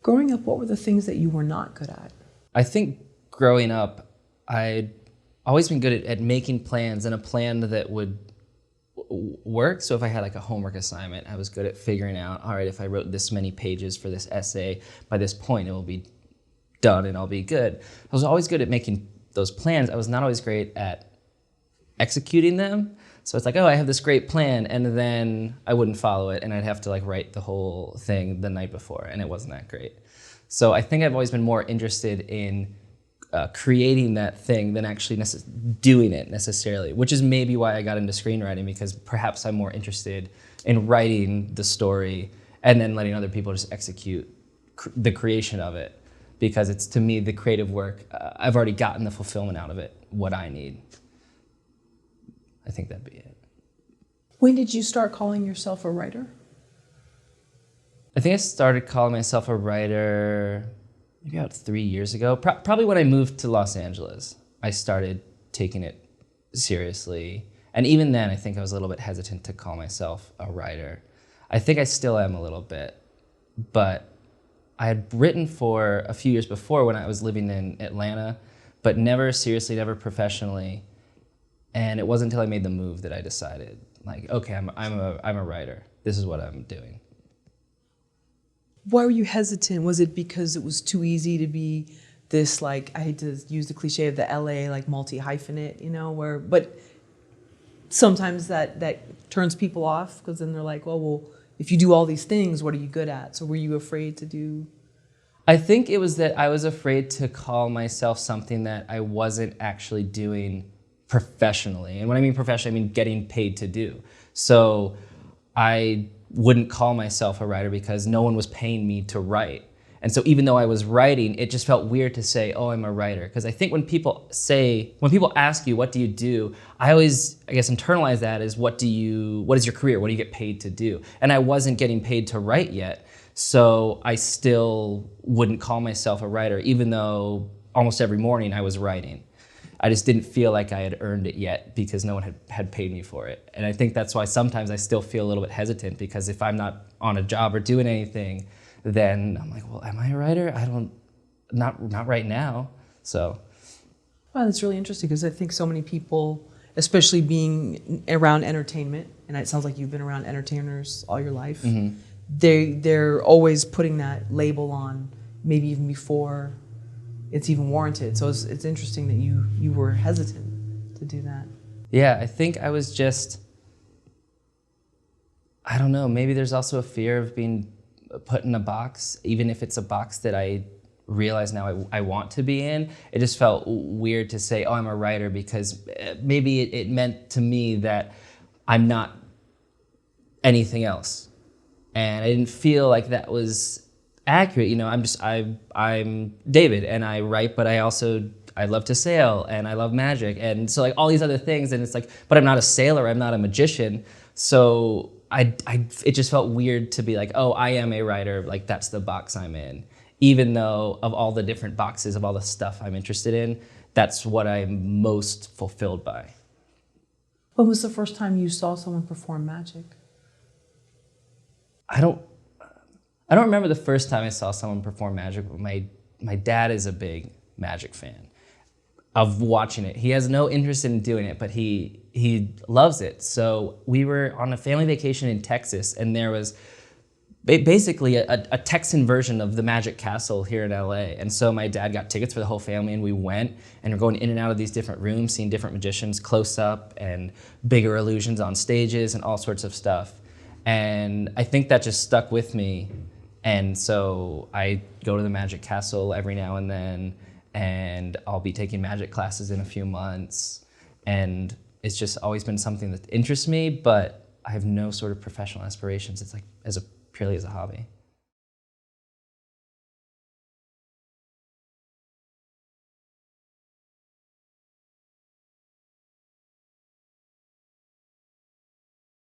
Growing up, what were the things that you were not good at? I think growing up, I'd always been good at making plans, and a plan that would work. So if I had like a homework assignment, I was good at figuring out, all right, if I wrote this many pages for this essay, by this point it will be done and I'll be good. I was always good at making those plans. I was not always great at executing them. So it's like, oh, I have this great plan, and then I wouldn't follow it, and I'd have to like write the whole thing the night before, and it wasn't that great. So I think I've always been more interested in creating that thing than actually doing it necessarily, which is maybe why I got into screenwriting, because perhaps I'm more interested in writing the story and then letting other people just execute the creation of it, because it's, to me, the creative work, I've already gotten the fulfillment out of it, what I need. I think that'd be it. When did you start calling yourself a writer? I think I started calling myself a writer maybe about 3 years ago. Probably when I moved to Los Angeles, I started taking it seriously. And even then, I think I was a little bit hesitant to call myself a writer. I think I still am a little bit, but I had written for a few years before when I was living in Atlanta, but never seriously, never professionally. And it wasn't until I made the move that I decided, like, okay, I'm a writer. This is what I'm doing. Why were you hesitant? Was it because it was too easy to be this, like, I hate to use the cliche of the LA, like, multi-hyphenate, you know, but sometimes that turns people off, because then they're like, well, if you do all these things, what are you good at? So were you afraid to do? I think it was that I was afraid to call myself something that I wasn't actually doing professionally. And when I mean professionally, I mean getting paid to do. So I wouldn't call myself a writer because no one was paying me to write. And so even though I was writing, it just felt weird to say, oh, I'm a writer. Because I think when people ask you, what do you do? I always, I guess, internalize that as what is your career? What do you get paid to do? And I wasn't getting paid to write yet. So I still wouldn't call myself a writer, even though almost every morning I was writing. I just didn't feel like I had earned it yet because no one had paid me for it. And I think that's why sometimes I still feel a little bit hesitant, because if I'm not on a job or doing anything, then I'm like, well, am I a writer? Not right now, so. Wow, that's really interesting, because I think so many people, especially being around entertainment, and it sounds like you've been around entertainers all your life, mm-hmm. they're always putting that label on, maybe even before it's even warranted. So it's interesting that you were hesitant to do that. Yeah, I think I was just, I don't know, maybe there's also a fear of being put in a box, even if it's a box that I realize now I want to be in. It just felt weird to say, oh, I'm a writer, because maybe it meant to me that I'm not anything else. And I didn't feel like that was accurate. You know, I'm David, and I write, but I love to sail, and I love magic, and so like all these other things, and it's like, but I'm not a sailor, I'm not a magician. So it just felt weird to be like, oh, I am a writer, like that's the box I'm in. Even though of all the different boxes of all the stuff I'm interested in, that's what I'm most fulfilled by. When was the first time you saw someone perform magic? I don't remember the first time I saw someone perform magic, but my dad is a big magic fan of watching it. He has no interest in doing it, but he loves it. So we were on a family vacation in Texas, and there was basically a Texan version of the Magic Castle here in LA. And so my dad got tickets for the whole family, and we went, and we're going in and out of these different rooms, seeing different magicians close up and bigger illusions on stages and all sorts of stuff. And I think that just stuck with me. And so I go to the Magic Castle every now and then, and I'll be taking magic classes in a few months. And it's just always been something that interests me, but I have no sort of professional aspirations. It's like purely as a hobby.